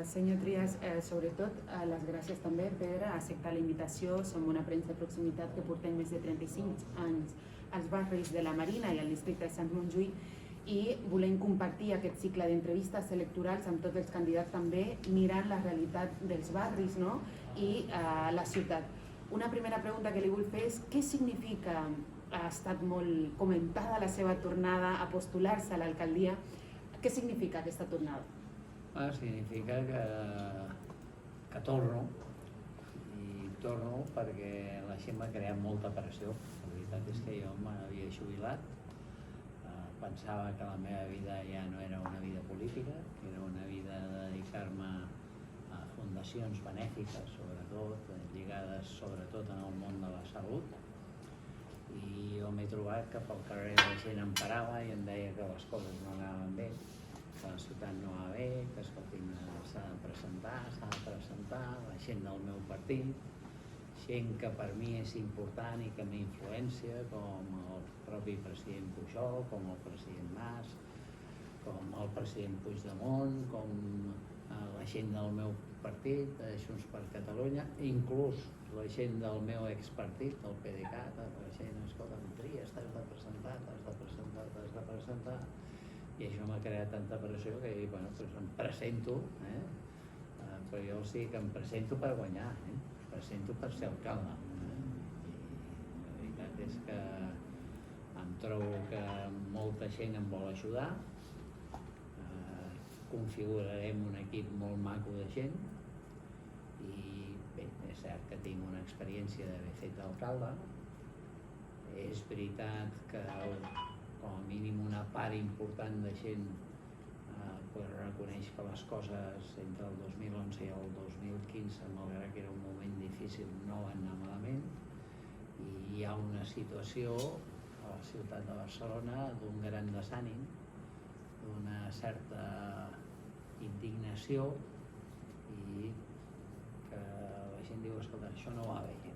Senyor Trias, sobretot les gràcies també per acceptar la invitació. Som una premsa de proximitat que portem més de 35 anys als barris de la Marina i al districte de Sant Montjuïc i volem compartir aquest cicle d'entrevistes electorals amb tots els candidats també mirant la realitat dels barris, no? I la ciutat. Una primera pregunta que li vull fer és què significa, ha estat molt comentada la seva tornada a postular-se a l'alcaldia, què significa aquesta tornada? Significa que torno, i torno perquè la gent m'ha creat molta pressió. La veritat és que jo m'havia jubilat, pensava que la meva vida ja no era una vida política, que era una vida de dedicar-me a fundacions benèfiques, sobretot, lligades sobretot en el món de la salut, i jo m'he trobat que pel carrer la gent em parava i em deia que les coses no anaven bé, que la ciutat no va bé, que escolti'm, s'ha de presentar, la gent del meu partit, gent que per mi és important i que m'influencia, com el propi president Pujol, com el president Mas, com el president Puigdemont, com la gent del meu partit, de Junts per Catalunya, inclús la gent del meu expartit, del PDeCAT, la gent, escolta, Trias, t'has de presentar, i això m'ha creat tanta pressió que he dit, bueno, doncs em presento, però jo sí que em presento per guanyar, em presento per ser alcalde. I la veritat és que em trobo que molta gent em vol ajudar, configurarem un equip molt maco de gent i bé, és cert que tinc una experiència d'haver fet d'alcalde. És veritat que com a mínim una part important de gent reconeix que les coses entre el 2011 i el 2015, malgrat que era un moment difícil, no van anar malament, i hi ha una situació a la ciutat de Barcelona d'un gran desànim, d'una certa indignació, i que la gent diu, escolta, això no va bé, i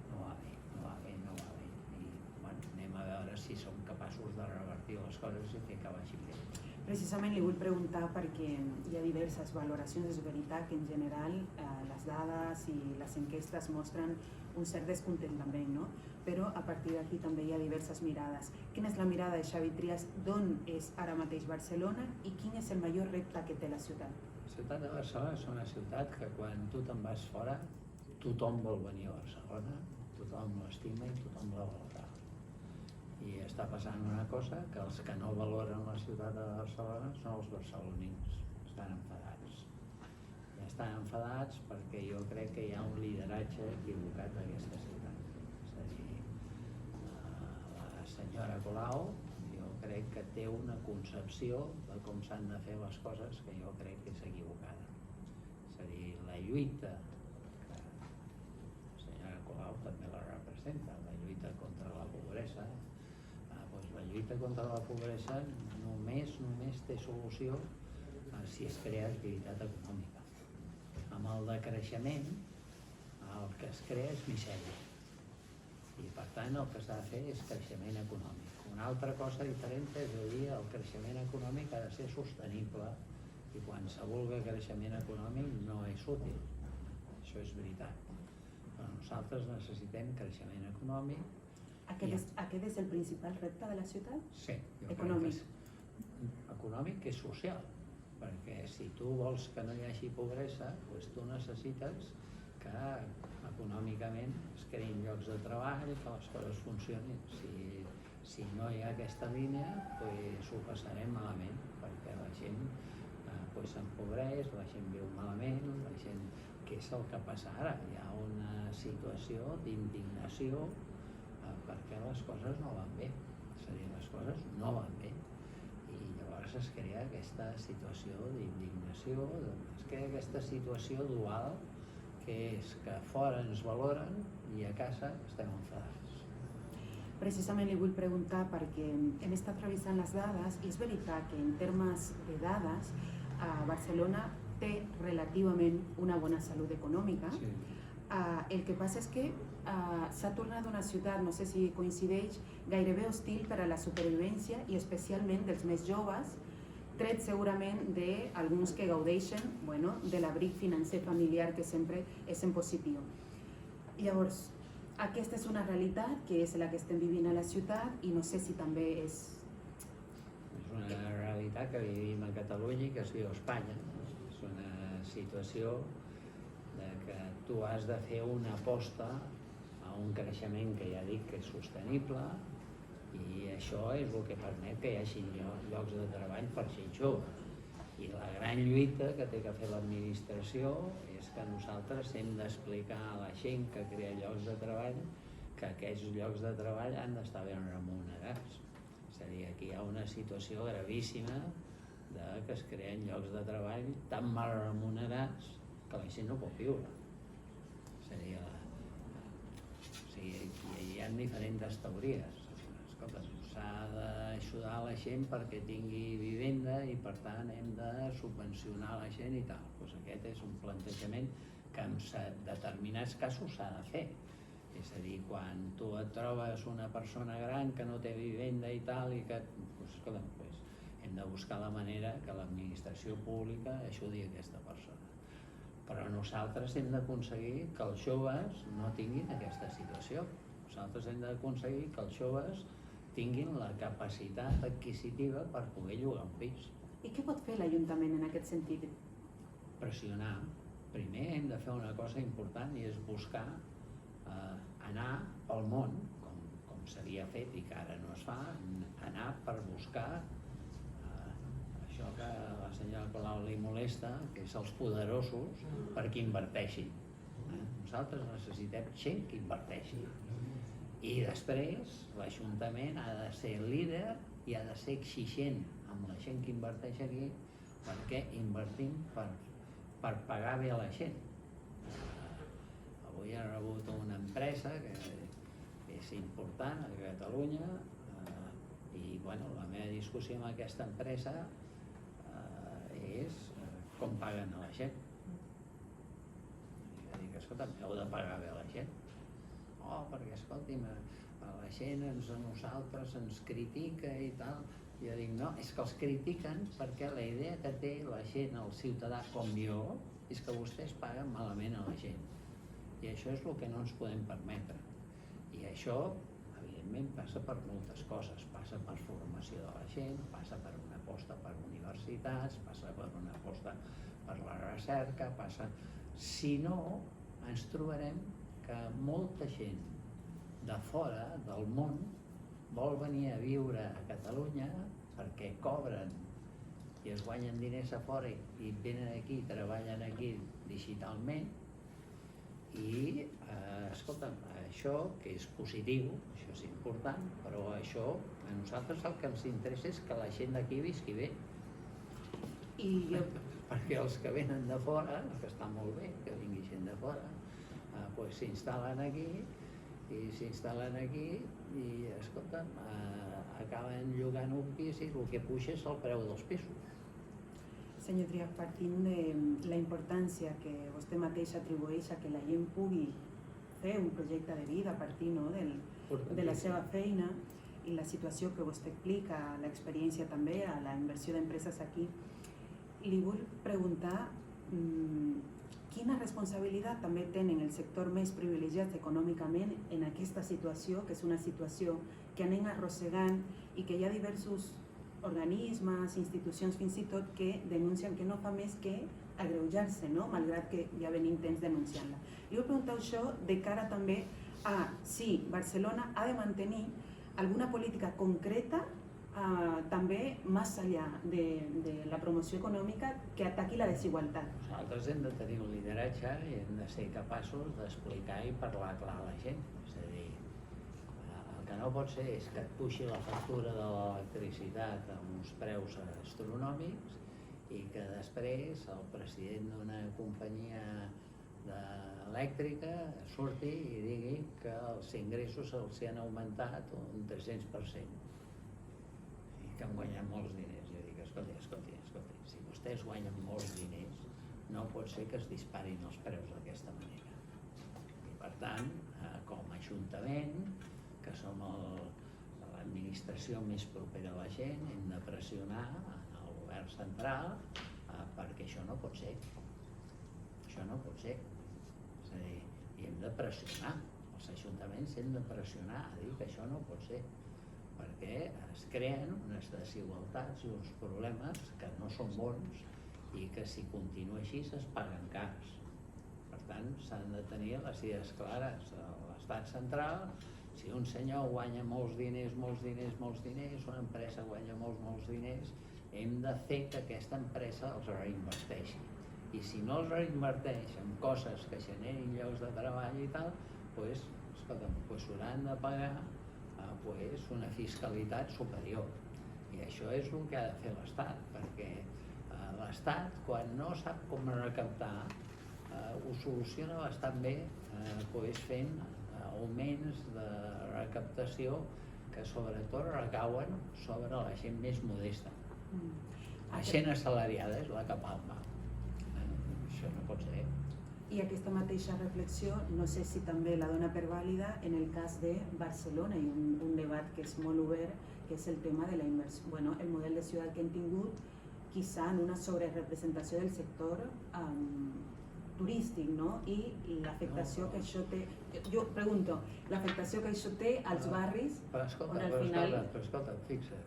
bueno, anem a veure si som capaços de revertir les coses i fer que vagin bé. Precisament li vull preguntar perquè hi ha diverses valoracions. És veritat que en general les dades i les enquestes mostren un cert descontentament, no? Però a partir d'aquí també hi ha diverses mirades. Quina és la mirada de Xavi Trias? D'on és ara mateix Barcelona i quin és el major repte que té la ciutat? La ciutat de Barcelona és una ciutat que quan tu te'n vas fora, tothom vol venir a Barcelona, tothom l'estima i tothom la valora. I està passant una cosa, que els que no valoren la ciutat de Barcelona són els barcelonins, estan enfadats. I estan enfadats perquè jo crec que hi ha un lideratge equivocat d'aquesta ciutat. És a dir, la senyora Colau, jo crec que té una concepció de com s'han de fer les coses que jo crec que és equivocada. És a dir, la lluita, que la senyora Colau també la representa, la lluita contra la pobresa, la lluita contra la pobresa només té solució si es crea activitat econòmica. Amb el decreixement el que es crea és misèria i per tant el que s'ha de fer és creixement econòmic. Una altra cosa diferent és dir el creixement econòmic ha de ser sostenible i qualsevol creixement econòmic no és útil. Això és veritat. Però nosaltres necessitem creixement econòmic. Aquest és el principal repte de la ciutat? Sí, jo econòmic. Crec que és econòmic i social, perquè si tu vols que no hi hagi pobresa, doncs tu necessites que econòmicament es creïn llocs de treball, que les coses funcionin. Si no hi ha aquesta línia, doncs ho passarem malament, perquè la gent s'empobreix, la gent viu malament, la gent... Què és el que passa ara? Hi ha una situació d'indignació perquè les coses no van bé, és a dir, les coses no van bé i llavors es crea aquesta situació d'indignació, es crea aquesta situació dual que és que fora ens valoren i a casa estem enfadats. Precisament li vull preguntar perquè hem estat revisant les dades i és veritat que en termes de dades Barcelona té relativament una bona salut econòmica. Sí. El que passa és que s'ha tornat una ciutat, no sé si coincideix, gairebé hostil per a la supervivència i especialment dels més joves tret segurament d'alguns que gaudeixen de l'abric financer familiar, que sempre és en positiu. Llavors, aquesta és una realitat que és la que estem vivint a la ciutat i no sé si també és... És una realitat que vivim a Catalunya i que es viu a Espanya. És una situació de que tu has de fer una aposta a un creixement que ja dic que és sostenible, i això és el que permet que hi hagi llocs de treball per gent jove. I la gran lluita que té que fer l'administració és que nosaltres hem d'explicar a la gent que crea llocs de treball que aquests llocs de treball han d'estar ben remunerats. És a dir, aquí hi ha una situació gravíssima de que es creen llocs de treball tan mal remunerats que la gent no pot viure. És a dir, hi ha diferents teories. Escolta, s'ha d'ajudar la gent perquè tingui vivenda i per tant hem de subvencionar la gent i tal. Doncs aquest és un plantejament que en determinats casos s'ha de fer. És a dir, quan tu et trobes una persona gran que no té vivenda i tal, i que, escolta, hem de buscar la manera que l'administració pública ajudi aquesta persona. Però nosaltres hem d'aconseguir que els joves no tinguin aquesta situació. Nosaltres hem d'aconseguir que els joves tinguin la capacitat adquisitiva per poder llogar un pis. I què pot fer l'Ajuntament en aquest sentit? Pressionar. Primer hem de fer una cosa important i és buscar anar pel món, com s'havia fet i que ara no es fa, anar per buscar això que a la senyora Colau li molesta, que és els poderosos perquè inverteixin. Nosaltres necessitem gent que inverteixi. I després l'Ajuntament ha de ser líder i ha de ser exigent amb la gent que inverteix aquí, perquè invertim per pagar bé a la gent. Avui he rebut una empresa que és important a Catalunya i la meva discussió amb aquesta empresa és com paguen a la gent. I dic, escolta, heu de pagar bé a la gent. Perquè, escolti'm, la gent a nosaltres ens critica i tal. Jo dic, no, és que els critiquen perquè la idea que té la gent, el ciutadà com jo, és que vostès paguen malament a la gent. I això és el que no ens podem permetre. I això, evidentment, passa per moltes coses. Passa per formació de la gent, passa per una aposta per universitats, passa per una aposta per la recerca, passa... Si no, ens trobarem que molta gent de fora del món vol venir a viure a Catalunya perquè cobren i es guanyen diners a fora i venen aquí, treballen aquí digitalment i, escolta'm, això que és positiu, això és important, però això a nosaltres el que ens interessa és que la gent d'aquí visqui bé. Perquè els que venen de fora, que està molt bé que vingui gent de fora, s'instal·len aquí i, escolta'm, acaben llogant un pis i el que puja és el preu dels pisos. Senyor Trias, partint de la importància que vostè mateix atribueix a que la gent pugui fer un projecte de vida a partir de la seva feina i la situació que vostè explica, l'experiència també, a la inversió d'empreses aquí, li vull preguntar quina responsabilitat també tenen el sector més privilegiat econòmicament en aquesta situació, que és una situació que anem arrossegant i que hi ha diversos organismes, institucions fins i tot que denuncien que no fa més que agreujar-se, malgrat que ja venim temps denunciant-la. Li vull preguntar això de cara també a si Barcelona ha de mantenir alguna política concreta també més enllà de la promoció econòmica que ataqui la desigualtat. Nosaltres hem de tenir un lideratge i hem de ser capaços d'explicar i parlar clar a la gent. És a dir, el que no pot ser és que et puixi la factura de l'electricitat amb uns preus astronòmics i que després el president d'una companyia elèctrica surti i digui que els ingressos els han augmentat un 300%. Que han guanyat molts diners. Jo dic, escolti, si vostès guanyen molts diners, no pot ser que es disparin els preus d'aquesta manera. I per tant, com a Ajuntament, que som l'administració més propera a la gent, hem de pressionar el govern govern central, perquè això no pot ser. Això no pot ser. És a dir, i hem de pressionar, els ajuntaments hem de pressionar a dir que això no pot ser, perquè es creen unes desigualtats i uns problemes que no són bons i que si continua així es paguen cars. Per tant, s'han de tenir les idees clares. L'estat central, si un senyor guanya molts diners, una empresa guanya molts diners, hem de fer que aquesta empresa els reinverteixi. I si no els reinverteix en coses que generin llocs de treball i tal, doncs, escolta'm, s'hauran de pagar una fiscalitat superior. I això és el que ha de fer l'Estat, perquè l'Estat, quan no sap com recaptar, ho soluciona bastant bé fent augments de recaptació que sobretot recauen sobre la gent més modesta. La gent assalariada és la que palma. Això no pot ser. I aquesta mateixa reflexió, no sé si també la dona per vàlida en el cas de Barcelona, i un debat que és molt obert, que és el tema de la inversió, el model de ciutat que hem tingut, quizá en una sobrerepresentació del sector turístic, no? I l'afectació que això té, jo pregunto, l'afectació que això té als barris on al final... Però escolta, fixa't,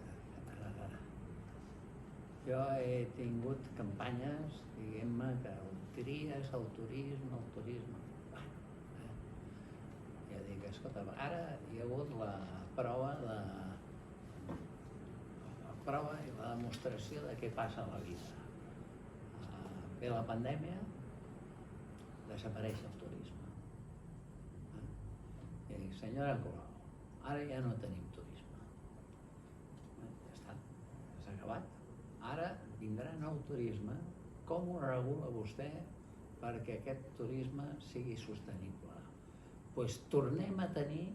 jo he tingut campanyes, diguem-me, que tries el turisme. Ja dic, escolta, ara hi ha hagut la prova i la demostració de què passa a la vida. Ve la pandèmia, desapareix el turisme. I dic, senyora Colau, ara ja no tenim turisme. Ja està, s'ha acabat. Ara vindrà nou turisme. Com ho regula vostè perquè aquest turisme sigui sostenible? Doncs tornem a tenir,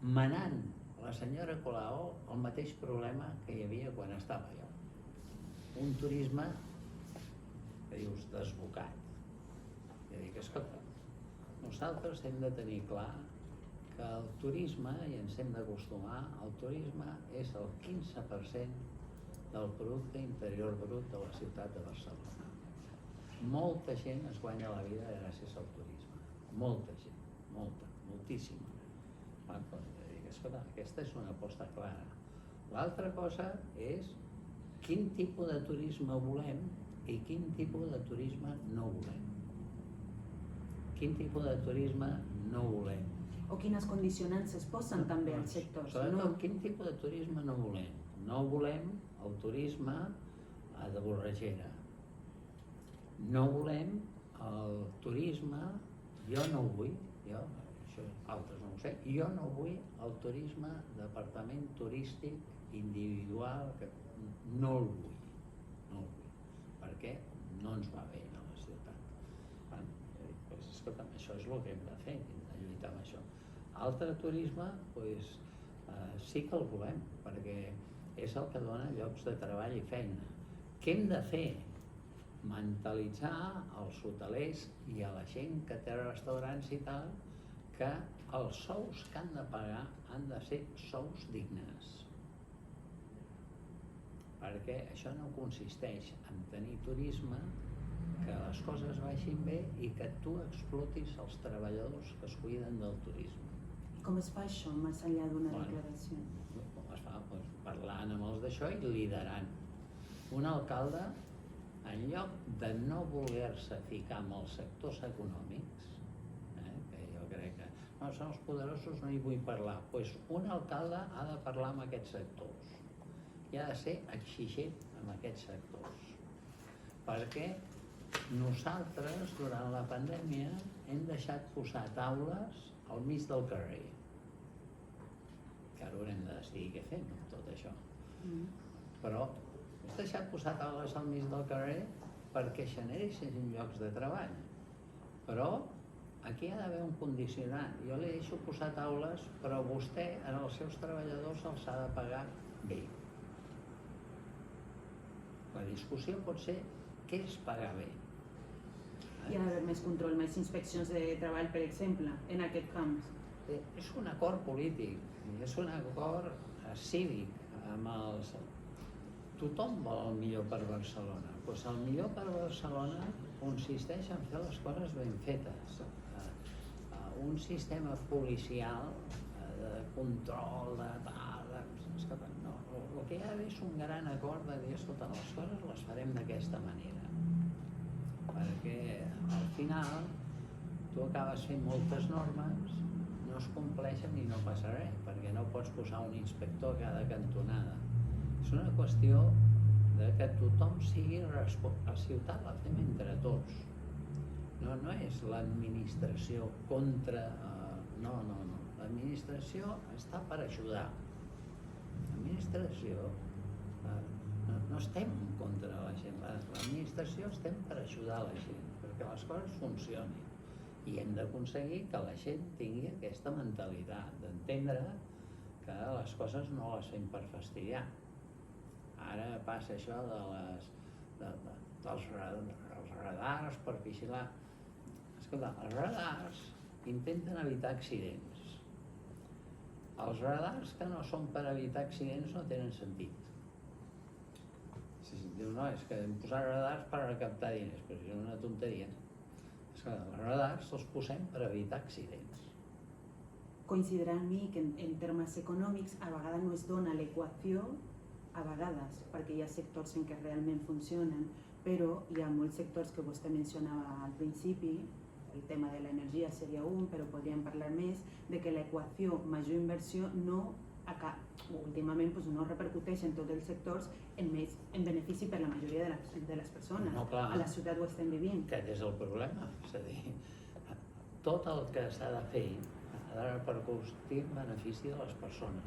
manant la senyora Colau, el mateix problema que hi havia quan estava jo. Un turisme que dius desbocat. I dic, escolta, nosaltres hem de tenir clar que el turisme, i ens hem d'acostumar, el turisme és el 15% del producte interior brut de la ciutat de Barcelona. Molta gent es guanya la vida gràcies al turisme. Molta gent, moltíssima. Escolta, aquesta és una aposta clara. L'altra cosa és quin tipus de turisme volem i quin tipus de turisme no volem. Quin tipus de turisme no volem. O quines condicionants es posen també als sectors. Sobretot, quin tipus de turisme no volem. No volem el turisme de borratxera. No volem el turisme, jo no ho vull, això altres no ho sé, jo no vull el turisme d'apartament turístic individual, que no el vull, perquè no ens va bé a la ciutat. Escolta'm, això és el que hem de fer, hem de lluitar amb això. Altre turisme, sí que el volem, perquè és el que dona llocs de treball i feina. Què hem de fer? Mentalitzar els hotelers i a la gent que té restaurants i tal, que els sous que han de pagar han de ser sous dignes. Perquè això no consisteix en tenir turisme, que les coses vagin bé i que tu explotis els treballadors que es cuiden del turisme. Com es fa això, més enllà d'una declaració? Com es fa? Parlant amb els d'això i liderant. Un alcalde, en lloc de no voler-se ficar amb els sectors econòmics, que jo crec que no, són els poderosos, no hi vull parlar, doncs un alcalde ha de parlar amb aquests sectors i ha de ser exigent amb aquests sectors, perquè nosaltres durant la pandèmia hem deixat posar taules al mig del carrer, que ara haurem de decidir què fem amb tot això. Però has deixat posar taules al mig del carrer perquè generessin llocs de treball. Però aquí ha d'haver un condicionant. Jo li deixo posar taules, però vostè als seus treballadors els ha de pagar bé. La discussió pot ser què és pagar bé. Hi ha d'haver més control, més inspeccions de treball, per exemple, en aquest camp. És un acord polític, és un acord cívic amb els... tothom vol el millor per Barcelona. Doncs el millor per Barcelona consisteix en fer les coses ben fetes. Un sistema policial de control, no, el que hi ha d'haver és un gran acord de dir, escolta, les coses les farem d'aquesta manera. Perquè al final tu acabes fent moltes normes, no es compleixen i no passa res, perquè no pots posar un inspector a cada cantonada. És una qüestió de que tothom sigui responsable. La ciutat la fem entre tots. No és l'administració contra... No. L'administració està per ajudar. L'administració... No estem contra la gent. L'administració estem per ajudar la gent, perquè les coses funcionin. I hem d'aconseguir que la gent tingui aquesta mentalitat, d'entendre que les coses no les fem per fastidiar. Ara passa això dels radars per vigilar. Escolta, els radars intenten evitar accidents. Els radars que no són per evitar accidents no tenen sentit. Si diu, no, és que hem posat radars per recaptar diners, però és una tonteria. Escolta, els radars els posem per evitar accidents. Coincidirà amb mi que en termes econòmics a vegades no es dona l'equació, a vegades, perquè hi ha sectors en què realment funcionen, però hi ha molts sectors que vostè mencionava al principi, el tema de l'energia seria un, però podríem parlar més de que l'equació major inversió últimament no repercuteix en tots els sectors en benefici per la majoria de les persones. No, clar, a la ciutat ho estem vivint. Aquest és el problema. És a dir, tot el que s'ha de fer ha de repercutir en benefici de les persones.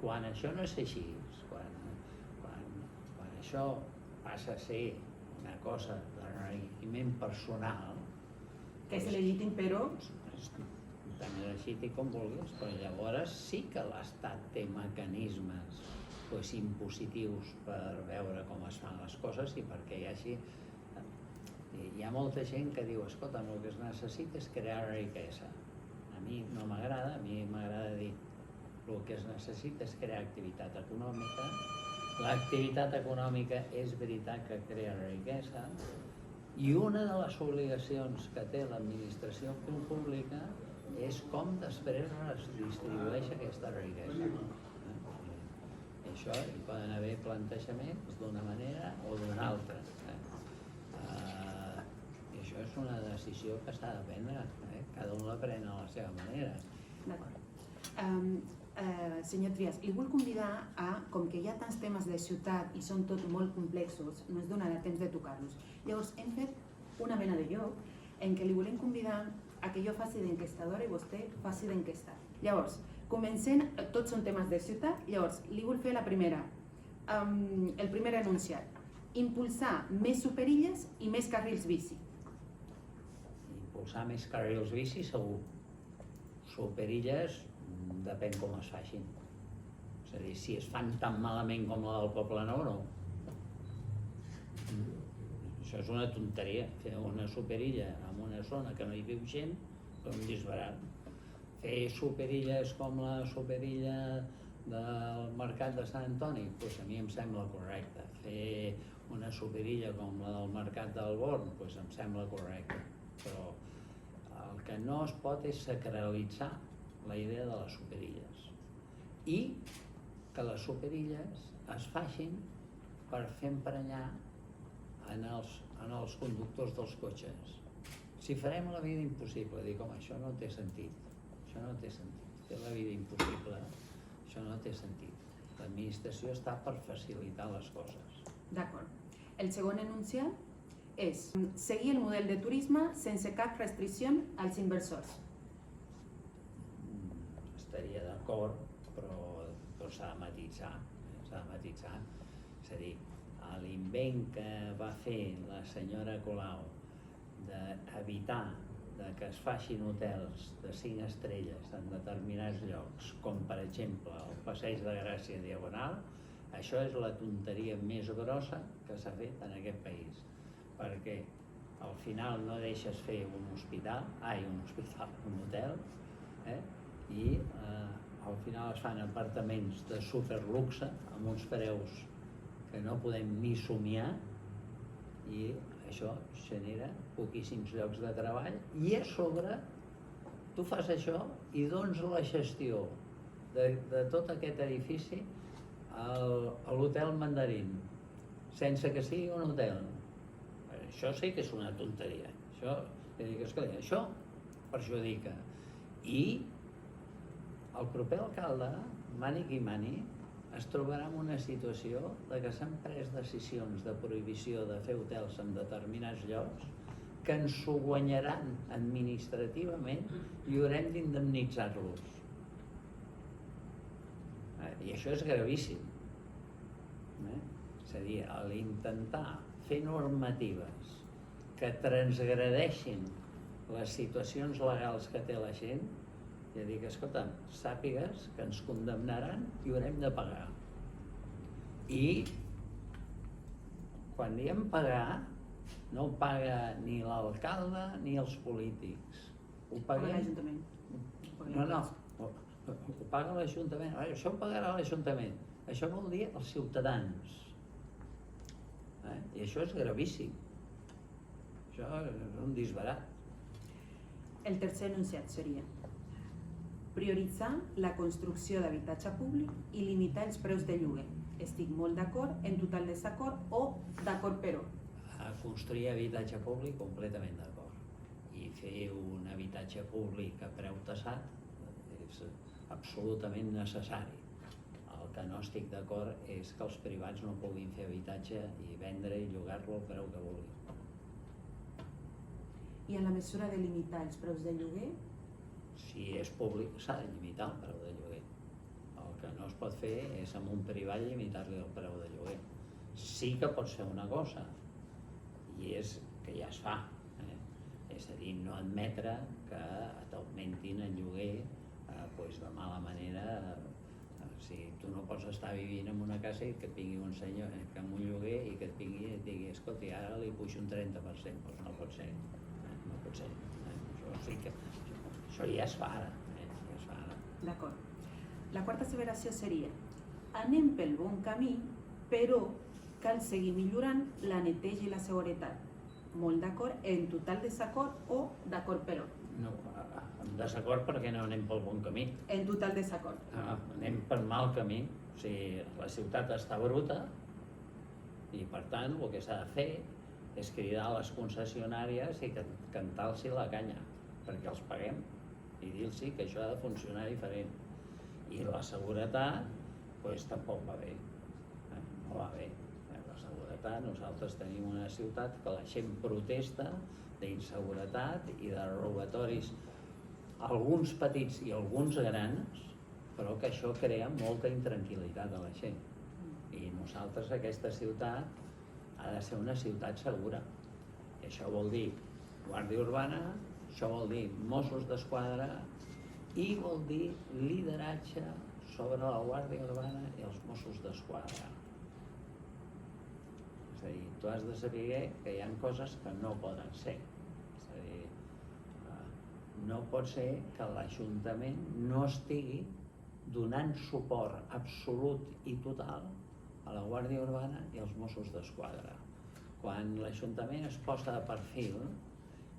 Quan això no és així, quan això passa a ser una cosa d'enriquiment personal, que és legítim, però... Tan legítim com vulguis, però llavors sí que l'Estat té mecanismes impositius per veure com es fan les coses i perquè hi hagi... Hi ha molta gent que diu, escolta, el que es necessita és crear riquesa. A mi no m'agrada, a mi m'agrada dir el que es necessita és crear activitat econòmica. L'activitat econòmica és veritat que crea riquesa i una de les obligacions que té l'administració pública és com després es distribueix aquesta riquesa. I això hi poden haver plantejaments d'una manera o d'una altra. I això és una decisió que s'ha de prendre. Cada un la pren a la seva manera. D'acord. Senyor Trias, li vull convidar a, com que hi ha tants temes de ciutat i són tots molt complexos, no es donarà temps de tocar-los. Llavors, hem fet una mena de joc en què li volem convidar a que jo faci d'enquestadora i vostè faci d'enquestat. Llavors, comencem, tots són temes de ciutat, llavors li vull fer la primera, el primer enunciat. Impulsar més superilles i més carrils bici. Impulsar més carrils bici segur. Superilles depèn com es facin. És a dir, si es fan tan malament com la del Poble Nou, no. Això és una tonteria, fer una superilla en una zona que no hi viu gent, és un disbarat. Fer superilles com la superilla del Mercat de Sant Antoni, doncs a mi em sembla correcte. Fer una superilla com la del Mercat del Born, doncs em sembla correcte. Però el que no es pot és sacralitzar la idea de les superilles. I que les superilles es facin per fer emprenyar en els conductors dels cotxes. Si farem la vida impossible, dic, home, això no té sentit. Això no té sentit. Fer la vida impossible, això no té sentit. L'administració està per facilitar les coses. D'acord. El segon enunciat és seguir el model de turisme sense cap restricció als inversors. Estaria d'acord, però s'ha de matisar. S'ha de matisar. És a dir, l'invent que va fer la senyora Colau d'evitar que es facin hotels de 5 estrelles en determinats llocs, com per exemple el Passeig de Gràcia Diagonal, això és la tonteria més grossa que s'ha fet en aquest país, perquè al final no deixes fer un hotel, i al final es fan apartaments de superluxe amb uns preus que no podem ni somiar, i això genera poquíssims llocs de treball, i a sobre tu fas això i dones la gestió de tot aquest edifici a l'hotel Mandarín, sense que sigui un hotel. Això sí que és una tonteria. Això perjudica. I el proper alcalde, mani qui mani, es trobarà en una situació de que s'han pres decisions de prohibició de fer hotels en determinats llocs que ens ho guanyaran administrativament i haurem d'indemnitzar-los. I això és gravíssim. És a dir, a l'intentar fer normatives que transgredeixin les situacions legals que té la gent, ja dic, escolta, sàpigues que ens condemnaran i haurem de pagar. I quan diem pagar, no ho paga ni l'alcalde ni els polítics. Ho paguem l'Ajuntament. No, ho paga l'Ajuntament. Això ho pagarà l'Ajuntament. Això vol dir els ciutadans. I això és gravíssim. Això és un disbarat. El tercer enunciat seria prioritzar la construcció d'habitatge públic i limitar els preus de lloguer. Estic molt d'acord, en total desacord o d'acord però. A construir habitatge públic completament d'acord. I fer un habitatge públic a preu tassat és absolutament necessari. El que no estic d'acord és que els privats no puguin fer habitatge i vendre i llogar-lo al preu que vulguin. I en la mesura de limitar els preus de lloguer? Si és públic s'ha de limitar el preu de lloguer. El que no es pot fer és amb un privat limitar-li el preu de lloguer. Sí que pot ser una cosa, i és que ja es fa. És a dir, no admetre que t'augmentin el lloguer de mala manera. Si tu no pots estar vivint en una casa i que et vingui un senyor amb un lloguer i que et vingui i et digui escolta, ara li pujo un 30%, doncs no pot ser. No pot ser. Això ja es fa ara. D'acord. La quarta asseveració seria anem pel bon camí, però cal seguir millorant la neteja i la seguretat. Molt d'acord, en total desacord o d'acord però? No, en desacord perquè no anem pel bon camí. En total desacord. Anem per mal camí. O sigui, la ciutat està bruta i per tant el que s'ha de fer és cridar a les concessionàries i cantar-los la canya perquè els paguem i dir-los que això ha de funcionar diferent. I la seguretat tampoc va bé. No va bé. La seguretat, nosaltres tenim una ciutat que la gent protesta d'inseguretat i de robatoris, alguns petits i alguns grans, però que això crea molta intranquil·litat a la gent. I nosaltres, aquesta ciutat, ha de ser una ciutat segura. I això vol dir Guàrdia Urbana, això vol dir Mossos d'Esquadra i vol dir lideratge sobre la Guàrdia Urbana i els Mossos d'Esquadra. És a dir, tu has de saber que hi ha coses que no poden ser. És a dir, no pot ser que l'Ajuntament no estigui donant suport absolut i total a la Guàrdia Urbana i als Mossos d'Esquadra. Quan l'Ajuntament es posa de perfil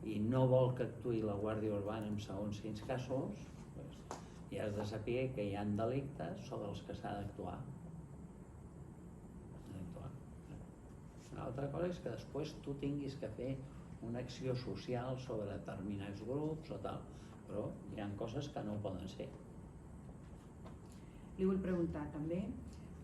i no vol que actuï la Guàrdia Urbana en segons quins casos, ja has de saber que hi ha delictes sobre els que s'ha d'actuar. Una altra cosa és que després tu tinguis que fer una acció social sobre determinats grups o tal, però hi ha coses que no poden ser. Li vull preguntar també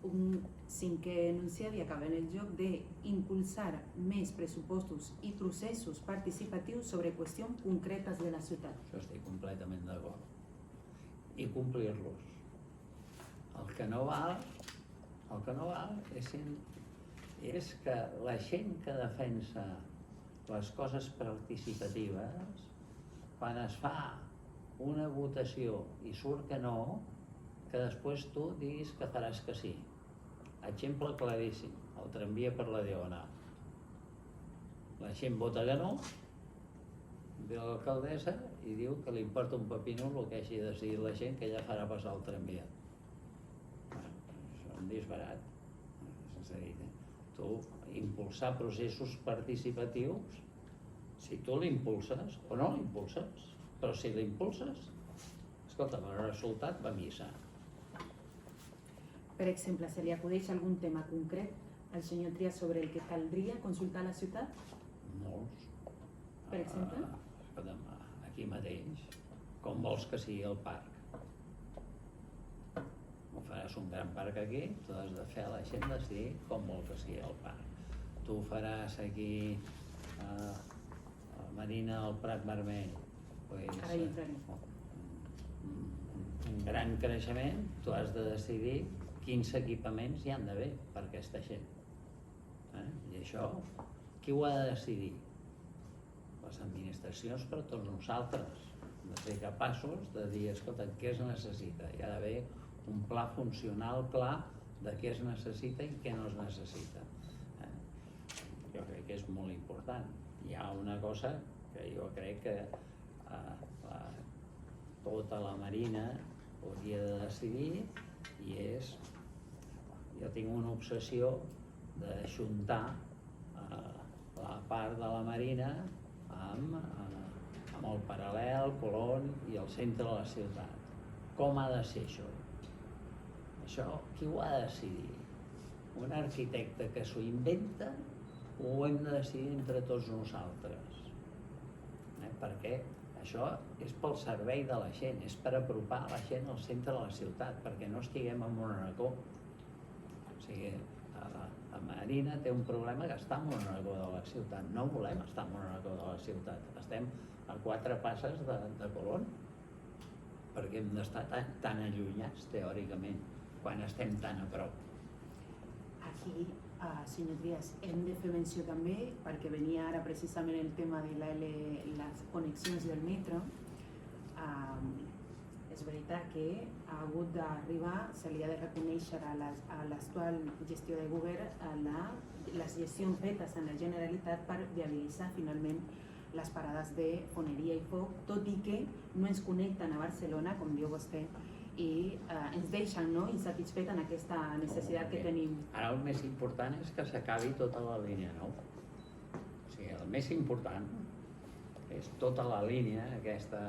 un cinquè enunciat i acabem el joc d'impulsar més pressupostos i processos participatius sobre qüestions concretes de la ciutat. Això estic completament d'acord. I complir-los. El que no val és que la gent que defensa les coses participatives, quan es fa una votació i surt que no, que després tu diguis que faràs que sí. Exemple claríssim, el tramvia per la Diagonal. La gent vota que no, ve l'alcaldessa i diu que li importa un pepino el que hagi decidit la gent, que ja farà passar el tramvia. Això és un disbarat. És a dir, Tu impulsar processos participatius, si tu l'impulses o no l'impulses, però si l'impulses, escolta, el resultat va a missa. Per exemple, se li acudeix algun tema concret al senyor Trias sobre el que caldria consultar a la ciutat? Molts. Per exemple? Escolta'm, aquí mateix, com vols que sigui el parc? Faràs un gran parc aquí, tu has de fer a la gent decidir com vol que sigui el parc. Tu faràs aquí a la Marina del Prat Vermell, Ara hi entrarem. un gran creixement, tu has de decidir quins equipaments hi han d'haver per aquesta gent. I això, qui ho ha de decidir? Les administracions, però tots nosaltres. Hem de ser capaços de dir, escolta, què es necessita? Hi ha d'haver un pla funcional clar de què es necessita i què no es necessita. Jo crec que és molt important. Hi ha una cosa que jo crec que tota la Marina hauria de decidir i és, jo tinc una obsessió d'ajuntar la part de la Marina amb el Paral·lel, Colón i el centre de la ciutat. Com ha de ser això? Això, qui ho ha de decidir? Un arquitecte que s'ho inventa o ho hem de decidir entre tots nosaltres? Perquè això és pel servei de la gent, és per apropar la gent al centre de la ciutat, perquè no estiguem en un racó. O sigui, la Marina té un problema que està en un racó de la ciutat. No volem estar en un racó de la ciutat. Estem a 4 passes de Colón, perquè hem d'estar tan allunyats, teòricament, quan estem tan a prop. Aquí, senyor Trias, hem de fer menció també, perquè venia ara precisament el tema de les connexions del metro. És veritat que ha hagut d'arribar, se li ha de reconèixer a l'actual gestió de govern les gestions fetes en la Generalitat per viabilitzar finalment les parades de foneria i foc, tot i que no ens connecten a Barcelona, com diu vostè, i ens deixen insatisfets en aquesta necessitat que tenim. Ara el més important és que s'acabi tota la línia 9. O sigui, el més important és tota la línia, aquesta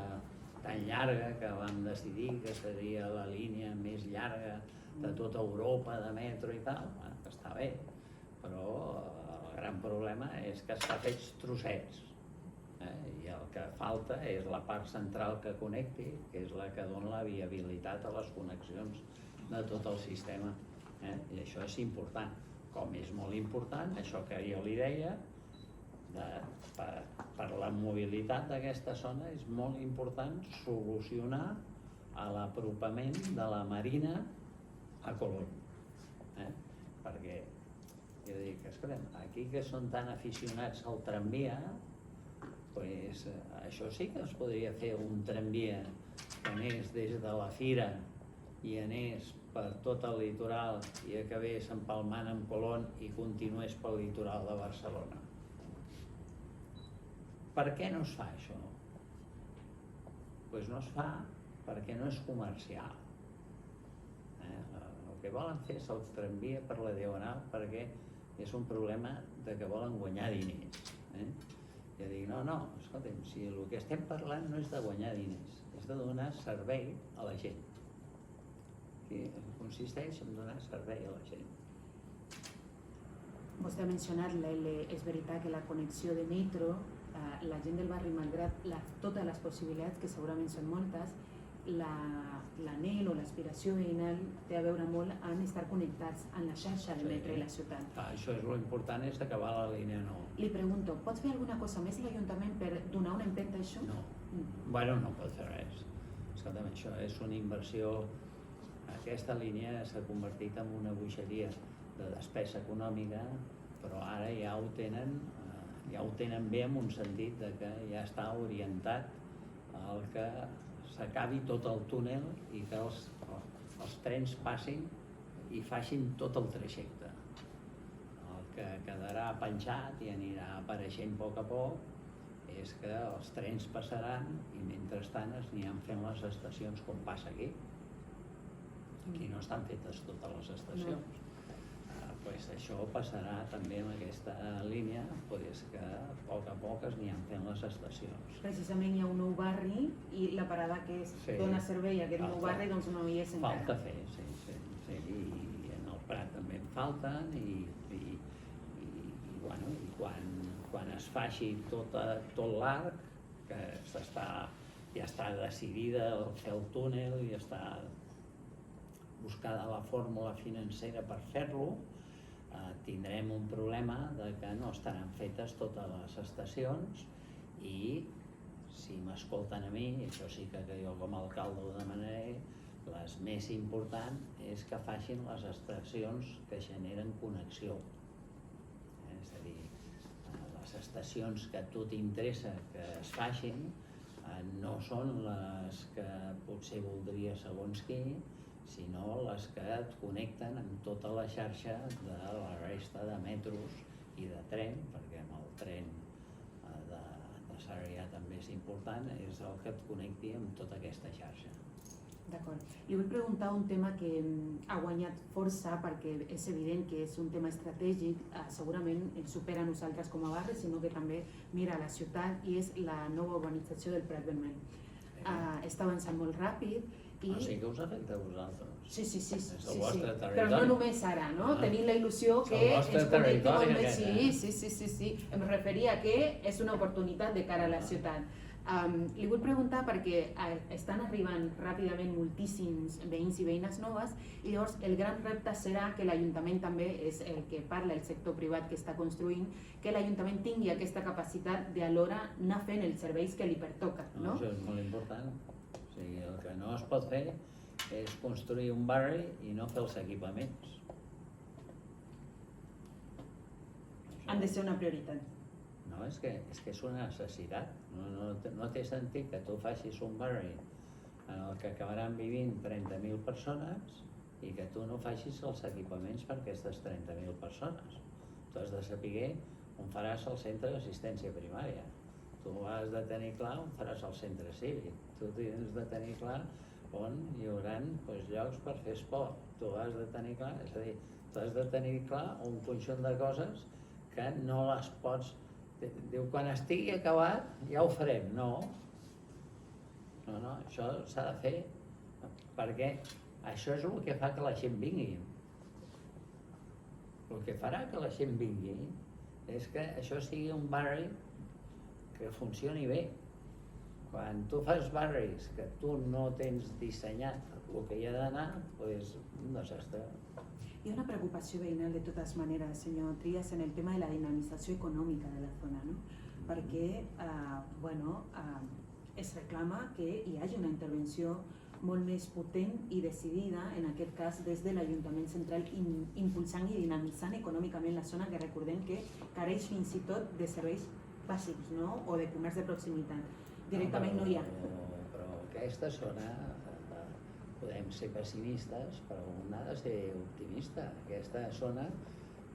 tan llarga que vam decidir que seria la línia més llarga de tota Europa de metro i tal, que està bé, però el gran problema és que està fets trossets. I el que falta és la part central que connecti, que és la que dona la viabilitat a les connexions de tot el sistema. I això és important. Com és molt important, això que jo li deia, per la mobilitat d'aquesta zona és molt important solucionar l'apropament de la Marina a Colón. Perquè, jo dic, escolta'm, aquí que són tan aficionats al tramvia, pues, això sí que es podria fer un tramvia que anés des de la Fira i anés per tot el litoral i acabés empalmant amb Colón i continués pel litoral de Barcelona. Per què no es fa això? Doncs no es fa perquè no és comercial. El que volen fer és el tramvia per la Diagonal perquè és un problema de que volen guanyar diners. Jo dic, no, escolta'm, si el que estem parlant no és de guanyar diners, és de donar servei a la gent. Que consisteix en donar servei a la gent. Vostè ha mencionat és veritat que la connexió de metro, la gent del barri, malgrat totes les possibilitats, que segurament són moltes, l'anhel o l'aspiració veïnal té a veure molt en estar connectats en la xarxa de metro i la ciutat. Això és l'important, és acabar la línia 9. Li pregunto, pot fer alguna cosa més l'Ajuntament per donar una empenta a això? No. Bueno, no pot fer res. Escolta'm, això és una inversió. Aquesta línia s'ha convertit en una bogeria de despesa econòmica, però ara ja ho tenen bé en un sentit de que ja està orientat al que s'acabi tot el túnel i que els trens passin i facin tot el trajecte. El que quedarà penjat i anirà apareixent a poc a poc és que els trens passaran i mentrestant es aniran fent les estacions com passa aquí. Aquí no estan fetes totes les estacions. pues això passarà també en aquesta línia, pues que a poc es aniran fent les estacions. Precisament hi ha un nou barri i la parada que dona servei a aquest nou barri doncs no hi és encara. Falta fer, sí. I en el Prat també en falten i quan es faci tot l'arc, que ja està decidida fer el túnel i està buscada la fórmula financera per fer-lo, tindrem un problema de que no estaran fetes totes les estacions i, si m'escolten a mi, i això sí que jo com a alcalde ho demanaré, les més importants és que facin les estacions que generen connexió. És a dir, les estacions que a tu t'interessa que es facin no són les que potser voldria segons qui, sinó les que et connecten amb tota la xarxa de la resta de metros i de tren, perquè amb el tren de Sarrià també és important, és el que et connecti amb tota aquesta xarxa. D'acord. Li vull preguntar un tema que ha guanyat força perquè és evident que és un tema estratègic, segurament ens supera a nosaltres com a barri, sinó que també mira la ciutat, i és la nova urbanització del Prat Vermell. Està avançant molt ràpid i... Sí que us afecta a vosaltres. Sí. És el vostre territori. Però no només ara, no? Tenim la il·lusió que ens connecti molt més. Sí. Em referia que és una oportunitat de cara a la ciutat. Li vull preguntar perquè estan arribant ràpidament moltíssims veïns i veïnes noves i llavors el gran repte serà que l'Ajuntament també és el que parla, el sector privat que està construint, que l'Ajuntament tingui aquesta capacitat d'alhora anar fent els serveis que li pertoca. No? Això és molt important. O sigui, el que no es pot fer és construir un barri i no fer els equipaments. Han de ser una prioritat. No, és que és una necessitat. No té sentit que tu facis un barri en el que acabaran vivint 30.000 persones i que tu no facis els equipaments per aquestes 30.000 persones. Tu has de saber on faràs el centre d'assistència primària. Tu has de tenir clar on faràs el centre cívic. Tu tens de tenir clar on hi haurà llocs per fer esport. Tu has de tenir clar, és a dir, tu has de tenir clar un conjunt de coses que no les pots... Diu, quan estigui acabat ja ho farem. No, això s'ha de fer perquè això és el que fa que la gent vingui. El que farà que la gent vingui és que això sigui un barri que funcioni bé. Quan tu fas barris que tu no tens dissenyat el que hi ha d'anar, és un desastre. Hi ha una preocupació veïnal de totes maneres, senyor Trias, en el tema de la dinamització econòmica de la zona, no? Perquè es reclama que hi hagi una intervenció molt més potent i decidida, en aquest cas des de l'Ajuntament Central, impulsant i dinamitzant econòmicament la zona, que recordem que careix fins i tot de serveis bàsics, no? O de comerç de proximitat. Directament no hi ha. Però aquesta zona, podem ser pessimistes, però un ha de ser optimista. Aquesta zona,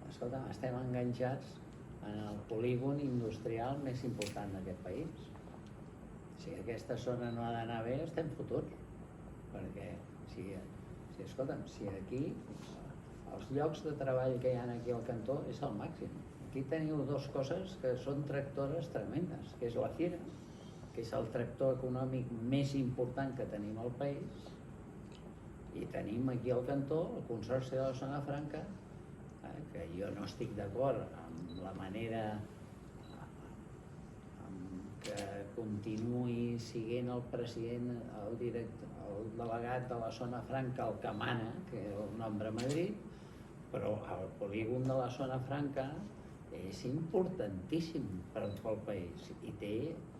escolta, estem enganxats en el polígon industrial més important d'aquest país. Si aquesta zona no ha d'anar bé, estem fotuts. Perquè, si aquí els llocs de treball que hi ha aquí al cantó és el màxim. Aquí teniu dues coses que són tractores tremendes, que és la Fira, que és el tractor econòmic més important que tenim al país, i tenim aquí al cantó el Consorci de la Zona Franca, que jo no estic d'acord amb la manera que continuï sent el president, el delegat de la Zona Franca el que mana, que és el nombre Madrid, però el polígon de la Zona Franca és importantíssim per al país i té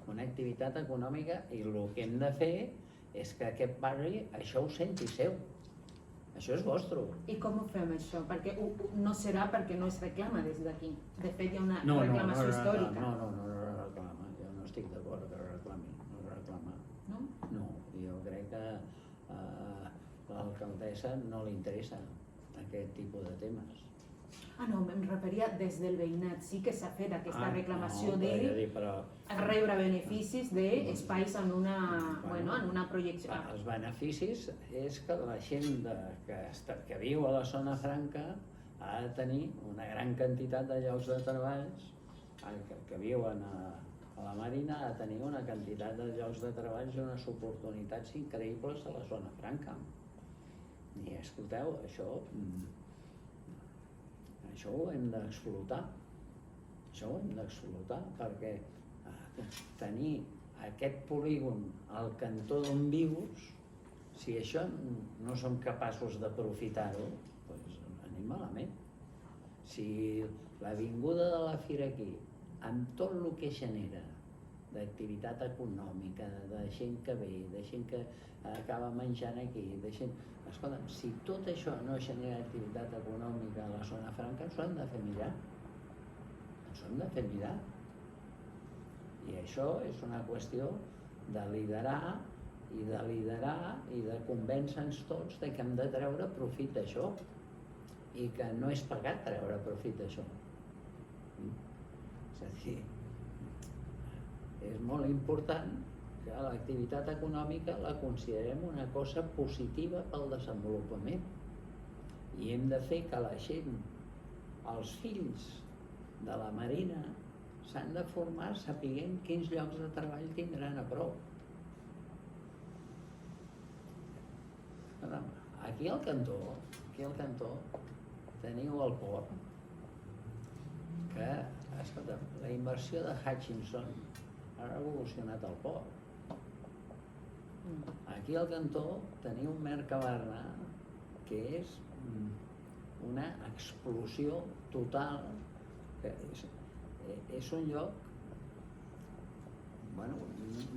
una activitat econòmica, i el que hem de fer és que aquest barri això ho senti seu. Això és vostre. I com ho fem, això? Perquè no serà perquè no es reclama des d'aquí. De fet, hi ha una reclamació històrica. No reclama. Jo no estic d'acord que reclami. No reclama. No? No. Jo crec que a l'alcaldessa no li interessa aquest tipus de temes. No, em referia des del veïnat. Sí que s'ha fet aquesta reclamació de rebre beneficis d'espais en una projecció. Els beneficis és que la gent que viu a la Zona Franca ha de tenir una gran quantitat de llocs de treball que viuen a la Marina, ha de tenir una quantitat de llocs de treball i unes oportunitats increïbles a la zona franca. I escolteu, això ho hem d'explotar. Això ho hem d'explotar perquè tenir aquest polígon al cantó d'on vius, si això no som capaços d'aprofitar-ho, doncs anem malament. Si l'avinguda de la Fira aquí, amb tot el que genera d'activitat econòmica, de gent que ve, de gent que acaba menjant aquí, escolta'm, si tot això no genera activitat econòmica a la zona franca, ens ho hem de fer mirar. Ens ho hem de fer mirar. I això és una qüestió de liderar i de convèncer-nos tots de que hem de treure profit d'això i que no és pagat treure profit d'això. És a dir, és molt important que l'activitat econòmica la considerem una cosa positiva pel desenvolupament i hem de fer que la gent, els fills de la Marina, s'han de formar sapiguent quins llocs de treball tindran a prop. Aquí al cantó teniu el port, que, escolta, la inversió de Hutchinson ha revolucionat el port. Aquí al cantó teniu Mercabarna, que és una explosió total, que és un lloc, bueno,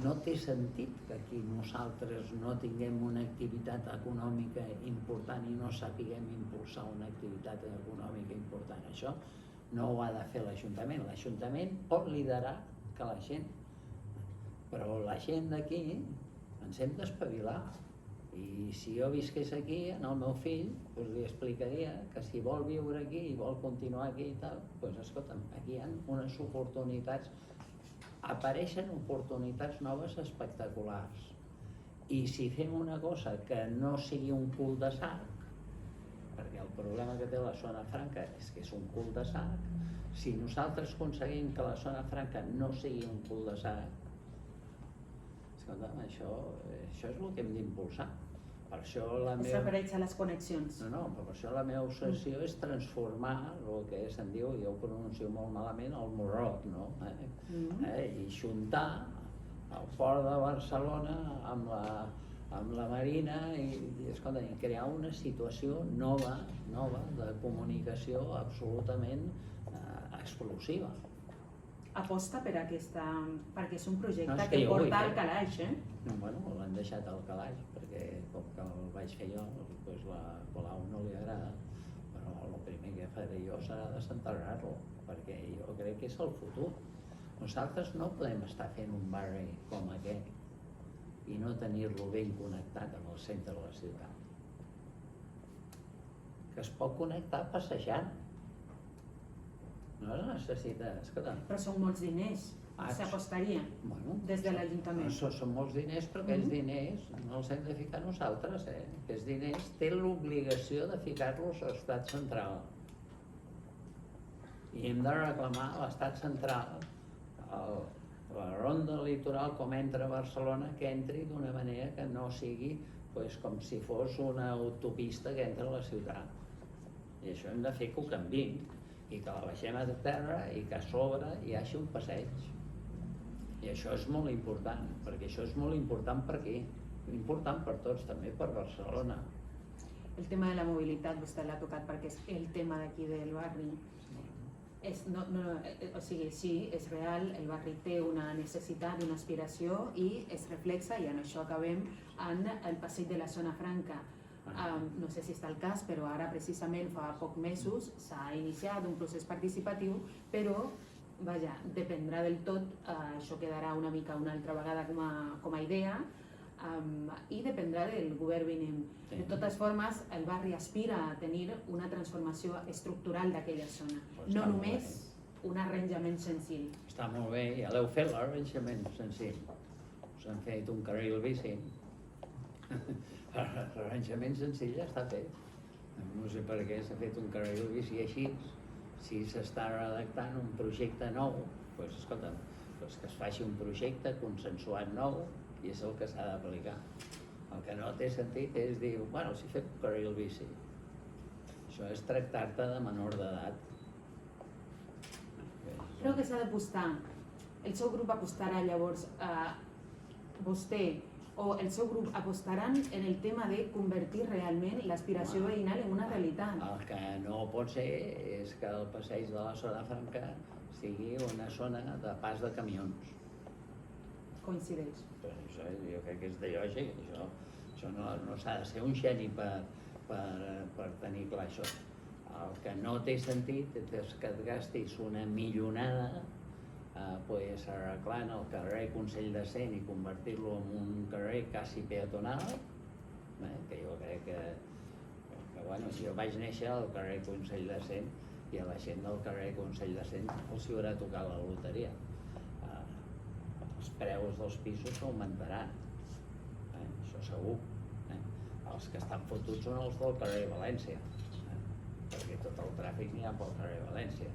no té sentit que aquí nosaltres no tinguem una activitat econòmica important i no sapiguem impulsar una activitat econòmica important. Això no ho ha de fer l'Ajuntament. L'Ajuntament pot liderar que la gent, però la gent d'aquí ens hem d'espavilar. I si jo visqués aquí, el meu fill, li explicaria que si vol viure aquí i vol continuar aquí i tal, doncs escolta'm, aquí hi ha unes oportunitats, apareixen oportunitats noves espectaculars. I si fem una cosa que no sigui un cul de sac, perquè el problema que té la zona franca és que és un cul de sac, si nosaltres aconseguim que la zona franca no sigui un cul de sac, escolta'm, això és el que hem d'impulsar. Per això la meva... Es refereix a les connexions. No, per això la meva obsessió és transformar el que se'n diu, jo ho pronuncio molt malament, el Morrot, no? I juntar el port de Barcelona amb la Marina i crear una situació nova de comunicació absolutament explosiva. Aposta per aquesta... perquè és un projecte que porta al calaix, Bueno, l'han deixat al calaix, perquè com que el vaig fer jo, doncs la Colau no li agrada, però el primer que faré jo serà desenterrar-lo, perquè jo crec que és el futur. Nosaltres no podem estar fent un barri com aquest i no tenir-lo ben connectat amb el centre de la ciutat. Que es pot connectar passejant. No es necessita, escolta. Però són molts diners, s'apostaria des de l'Ajuntament. Són molts diners, però aquells diners no els hem de ficar nosaltres. Aquests diners té l'obligació de ficar-los a l'estat central. I hem de reclamar a l'estat central, la ronda litoral com entra a Barcelona, que entri d'una manera que no sigui com si fos una autopista que entra a la ciutat. I això hem de fer que ho canviïn, i que la baixem a terra i que a sobre hi hagi un passeig. I això és molt important, perquè això és molt important per aquí, important per tots, també per Barcelona. El tema de la mobilitat vostè l'ha tocat perquè és el tema d'aquí del barri. Sí, és real, el barri té una necessitat, una aspiració i es reflexa, i en això acabem, en el passeig de la zona franca. No sé si està el cas, però ara precisament fa pocs mesos s'ha iniciat un procés participatiu, però vaja, dependrà del tot, això quedarà una mica una altra vegada com a idea, i dependrà del govern vinent. De totes formes, el barri aspira a tenir una transformació estructural d'aquella zona, no només un arranjament senzill. Està molt bé, ja l'heu fet l'arranjament senzill. Us han fet un carril bici. L'arranjament senzill ja està fet. No sé per què s'ha fet un carril bici així. Si s'està redactant un projecte nou, doncs escolta'm, doncs que es faci un projecte consensuat nou i és el que s'ha d'aplicar. El que no té sentit és dir, bueno, si fem un carril bici. Això és tractar-te de menor d'edat. Creu que s'ha d'apostar, el seu grup apostarà llavors a vostè o el seu grup apostaran en el tema de convertir realment l'aspiració veïnal en una realitat? El que no pot ser és que el passeig de la Zona Franca sigui una zona de pas de camions. Coincideix. Pues això, jo crec que és de lògic, això no s'ha de ser un geni per tenir clar això. El que no té sentit és que et gastis una milionada arreglant el carrer Consell de Cent i convertir-lo en un carrer quasi peatonal, que jo crec que bueno, jo vaig néixer al carrer Consell de Cent i a la gent del carrer Consell de Cent els hi haurà tocat la loteria. Els preus dels pisos augmentaran, això segur. Els que estan fotuts són els del carrer València, perquè tot el tràfic n'hi ha pel carrer València.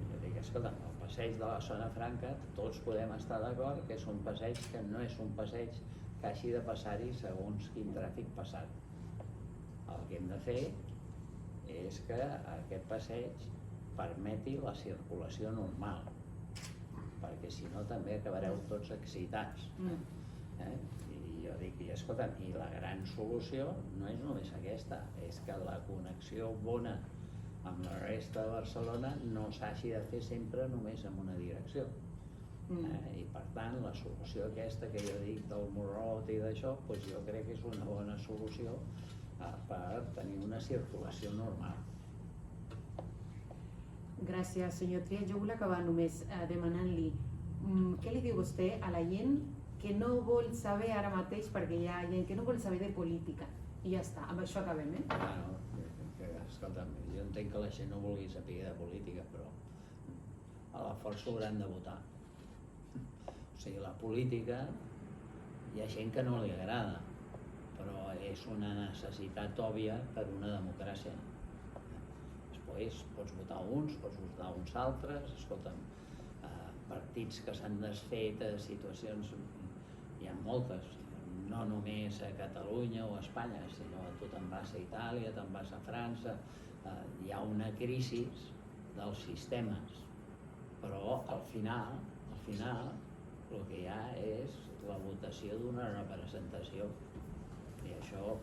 Jo dic, escolta, el passeig de la Zona Franca, tots podem estar d'acord que és un passeig que no és un passeig que hagi de passar-hi segons quin tràfic passat. El que hem de fer és que aquest passeig permeti la circulació normal, perquè si no també acabareu tots excitats. I jo dic, escolta, i la gran solució no és només aquesta, és que la connexió bona amb la resta de Barcelona no s'hagi de fer sempre només en una direcció. I per tant, la solució aquesta que jo dic del Morrot i d'això, doncs jo crec que és una bona solució per tenir una circulació normal. Gràcies, senyor Trias. Jo vull acabar només demanant-li què li diu vostè a la gent que no vol saber ara mateix, perquè hi ha gent que no vol saber de política. I ja està, amb això acabem, Escolta'm, jo entenc que la gent no vulgui saber de política, però a la força hauran de votar. O sigui, la política hi ha gent que no li agrada, però és una necessitat òbvia per una democràcia. Després pots votar uns, pots votar uns altres, escolta'm, partits que s'han desfet a situacions, hi ha moltes, no només a Catalunya o a Espanya, sinó tu te'n vas a Itàlia, te'n vas a França, hi ha una crisi dels sistemes, però al final el que hi ha és la votació d'una representació i això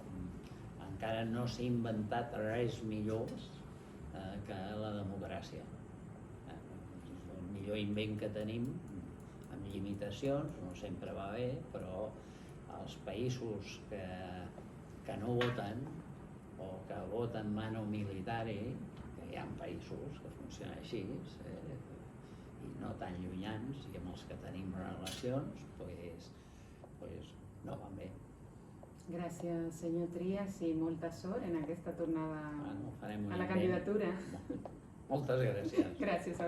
encara no s'ha inventat res millor que la democràcia. El millor invent que tenim, amb limitacions, no sempre va bé, però els països que no voten o que voten mano militari, que hi ha països que funcionen així i no tan llunyans i amb els que tenim relacions, doncs no van bé. Gràcies, senyor Trias, i molta sort en aquesta tornada a la candidatura. Moltes gràcies. Gràcies a vostè.